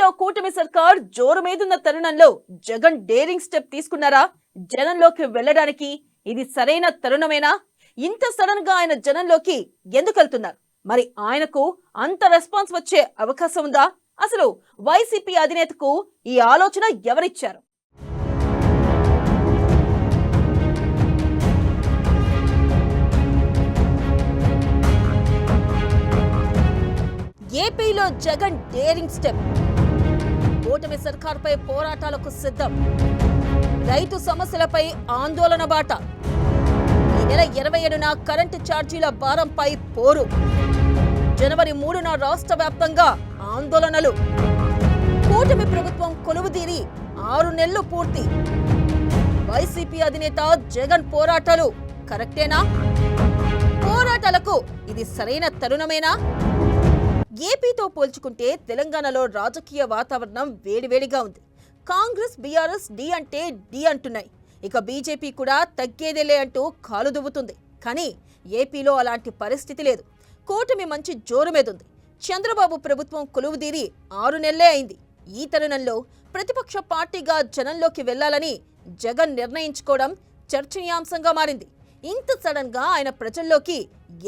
ఏపీలో కూటమి సర్కార్ జోరు మీదున్న తరుణంలో జగన్ డేరింగ్ స్టెప్ తీసుకున్నారా? జనంలోకి వెళ్ళడానికి ఇది సరైన తరుణమేనా? ఇంత సడన్ గా ఆయన జనంలోకి ఎందుకు వెళ్తున్నారు? మరి ఆయనకు అంత రెస్పాన్స్ వచ్చే అవకాశం ఉందా? అసలు వైసీపీ అధినేతకు ఈ ఆలోచన ఎవరిచ్చారు? ఏపీలో జగన్ డేరింగ్ స్టెప్. కూటమి సర్కార్పై పోరాటాలకు సిద్ధం. రైతు సమస్యలపై ఆందోళన బాట. ఈ నెల 27న కరెంటు ఛార్జీల భారంపై పోరు. జనవరి 3న రాష్ట్ర వ్యాప్తంగా ఆందోళనలు. కూటమి ప్రభుత్వం కొలువుదీరి 6 నెలలు పూర్తి. వైసీపీ అధినేత జగన్ పోరాటాలు కరెక్టేనా? పోరాటాలకు ఇది సరైన తరుణమేనా? ఏపీతో పోల్చుకుంటే తెలంగాణలో రాజకీయ వాతావరణం వేడివేడిగా ఉంది. కాంగ్రెస్ బీఆర్ఎస్ డి అంటే డి అంటున్నాయి. ఇక బీజేపీ కూడా తగ్గేదేలే అంటూ కాలు దువ్వుతుంది. కానీ ఏపీలో అలాంటి పరిస్థితి లేదు. కూటమి మంచి జోరు మీదుంది. చంద్రబాబు ప్రభుత్వం కొలువుదీరి 6 నెలలే అయింది. ఈ తరుణంలో ప్రతిపక్ష పార్టీగా జనంలోకి వెళ్లాలని జగన్ నిర్ణయించుకోవడం చర్చనీయాంశంగా మారింది. ఇంత సడన్ గా ఆయన ప్రజల్లోకి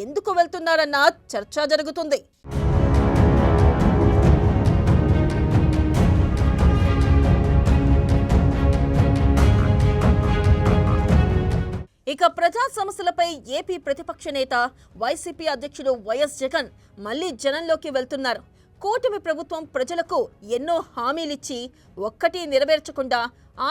ఎందుకు వెళ్తున్నారన్న చర్చ జరుగుతుంది. ఇక ప్రజా సమస్యలపై ఏపీ ప్రతిపక్ష నేత వైసీపీ అధ్యక్షుడు వైఎస్ జగన్ మళ్లీ జనంలోకి వెళ్తున్నారు. కూటమి ప్రభుత్వం ప్రజలకు ఎన్నో హామీలిచ్చి ఒక్కటి నెరవేర్చకుండా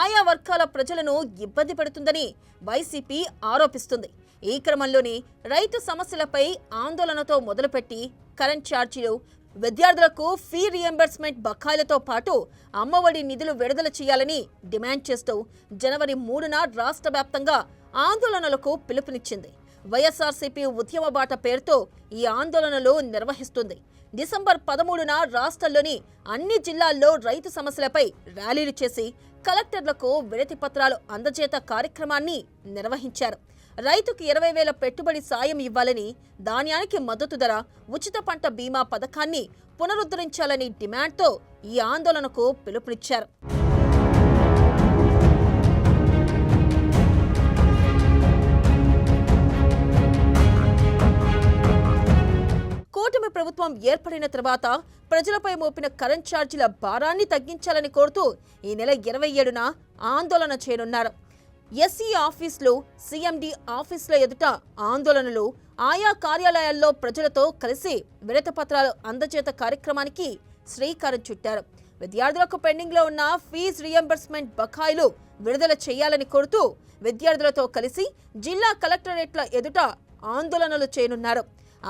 ఆయా వర్గాల ప్రజలను ఇబ్బంది పెడుతుందని వైసీపీ ఆరోపిస్తుంది. ఈ క్రమంలోనే రైతు సమస్యలపై ఆందోళనతో మొదలుపెట్టి కరెంట్ ఛార్జీలు, విద్యార్థులకు ఫీ రియంబర్స్మెంట్ బకాయిలతో పాటు అమ్మఒడి నిధులు విడుదల చేయాలని డిమాండ్ చేస్తూ జనవరి 3న రాష్ట్ర వ్యాప్తంగా ఆందోళనలకు పిలుపునిచ్చింది. వైఎస్ఆర్సీపీ ఉద్యమ బాట పేరుతో ఈ ఆందోళనలు నిర్వహిస్తుంది. డిసెంబర్ 13న రాష్ట్రంలోని అన్ని జిల్లాల్లో రైతు సమస్యలపై ర్యాలీలు చేసి కలెక్టర్లకు వినతి పత్రాలు అందజేత కార్యక్రమాన్ని నిర్వహించారు. రైతుకు 20,000 పెట్టుబడి సాయం ఇవ్వాలని, ధాన్యానికి మద్దతు ధర, ఉచిత పంట బీమా పథకాన్ని పునరుద్ధరించాలని డిమాండ్తో ఈ ఆందోళనకు పిలుపునిచ్చారు. కూటమి ప్రభుత్వం ఏర్పడిన తర్వాత ప్రజలపై మోపిన కరెంట్ ఛార్జీల భారాన్ని తగ్గించాలని కోరుతూ ఈ నెల 27న ఆందోళన చేయనున్నారు. ఎస్సీ ఆఫీసులు, సీఎండీ ఆఫీసుల ఎదుట ఆందోళనలు, ఆయా కార్యాలయాల్లో ప్రజలతో కలిసి వినతి పత్రాలు అందజేత కార్యక్రమానికి శ్రీకారం చుట్టారు. విద్యార్థులకు పెండింగ్లో ఉన్న ఫీజు రియంబర్స్మెంట్ బకాయిలు విడుదల చేయాలని కోరుతూ విద్యార్థులతో కలిసి జిల్లా కలెక్టరేట్ల ఎదుట ఆందోళనలు చేయనున్నారు.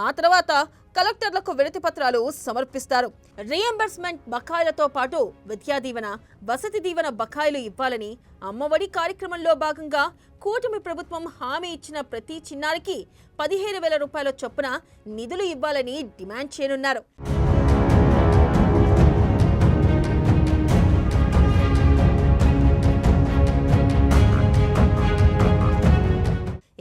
ఆ తర్వాత కలెక్టర్లకు వినతి పత్రాలు సమర్పిస్తారు. రియంబర్స్మెంట్ బకాయిలతో పాటు విద్యా దీవెన, వసతి దీవెన బకాయిలు ఇవ్వాలని, అమ్మఒడి కార్యక్రమంలో భాగంగా కూటమి ప్రభుత్వం హామీ ఇచ్చిన ప్రతి చిన్నారికి 15,000 రూపాయల చొప్పున నిధులు ఇవ్వాలని డిమాండ్ చేయనున్నారు.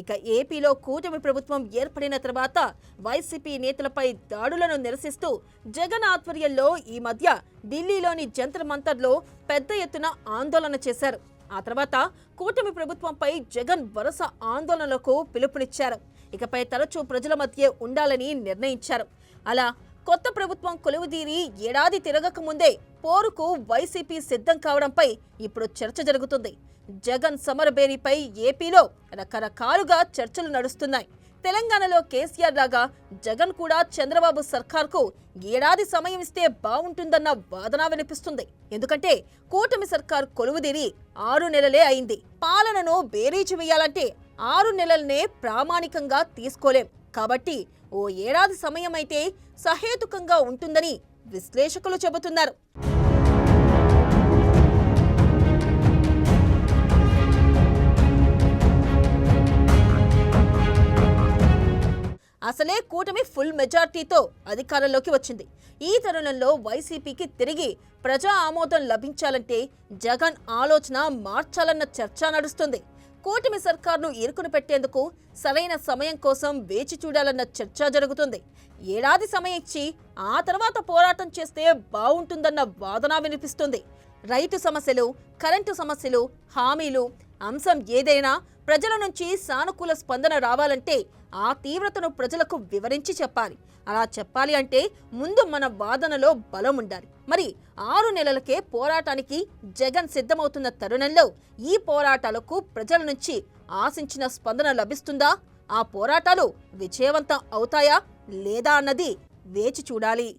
ఇక ఏపీలో కూటమి ప్రభుత్వం ఏర్పడిన తర్వాత వైసీపీ నేతలపై దాడులను నిరసిస్తూ జగన్ ఆధ్వర్యంలో ఈ మధ్య ఢిల్లీలోని జంతర్ మంతర్లో పెద్ద ఎత్తున ఆందోళన చేశారు. ఆ తర్వాత కూటమి ప్రభుత్వంపై జగన్ వరుస ఆందోళనలకు పిలుపునిచ్చారు. ఇకపై తరచూ ప్రజల మధ్య ఉండాలని నిర్ణయించారు. అలా కొత్త ప్రభుత్వం కొలువుదీరి ఏడాది తిరగక ముందే పోరుకు వైసీపీ సిద్ధం కావడంపై ఇప్పుడు చర్చ జరుగుతుంది. జగన్ సమరబేరిపై ఏపీలో రకరకాలుగా చర్చలు నడుస్తున్నాయి. తెలంగాణలో కేసీఆర్ లాగా జగన్ కూడా చంద్రబాబు సర్కార్కు ఏడాది సమయం ఇస్తే బాగుంటుందన్న వాదన వినిపిస్తుంది. ఎందుకంటే కూటమి సర్కార్ కొలువుదీరి 6 నెలలే అయింది. పాలనను బేరీజు వేయాలంటే 6 నెలలనే ప్రామాణికంగా తీసుకోలేం. కాబట్టి ఓ ఏడాది సమయం అయితే సహేతుకంగా ఉంటుందని విశ్లేషకులు చెబుతున్నారు. అసలే కూటమి ఫుల్ మెజార్టీతో అధికారంలోకి వచ్చింది. ఈ తరుణంలో వైసీపీకి తిరిగి ప్రజా ఆమోదం లభించాలంటే జగన్ ఆలోచన మార్చాలన్న చర్చ నడుస్తుంది. కూటమి సర్కార్ను ఇరుకును పెట్టేందుకు సరైన సమయం కోసం వేచి చూడాలన్న చర్చ జరుగుతుంది. ఏడాది సమయం ఇచ్చి ఆ తర్వాత పోరాటం చేస్తే బాగుంటుందన్న వాదన వినిపిస్తుంది. రైతు సమస్యలు, కరెంటు సమస్యలు, హామీలు అంశం ఏదైనా ప్రజల నుంచి సానుకూల స్పందన రావాలంటే ఆ తీవ్రతను ప్రజలకు వివరించి చెప్పాలి. అలా చెప్పాలి అంటే ముందు మన వాదనలో బలం ఉండాలి. మరి 6 నెలలకే పోరాటానికి జగన్ సిద్ధమవుతున్న తరుణంలో ఈ పోరాటాలకు ప్రజల నుంచి ఆశించిన స్పందన లభిస్తుందా? ఆ పోరాటాలు విజయవంతం అవుతాయా లేదా అన్నది వేచి చూడాలి.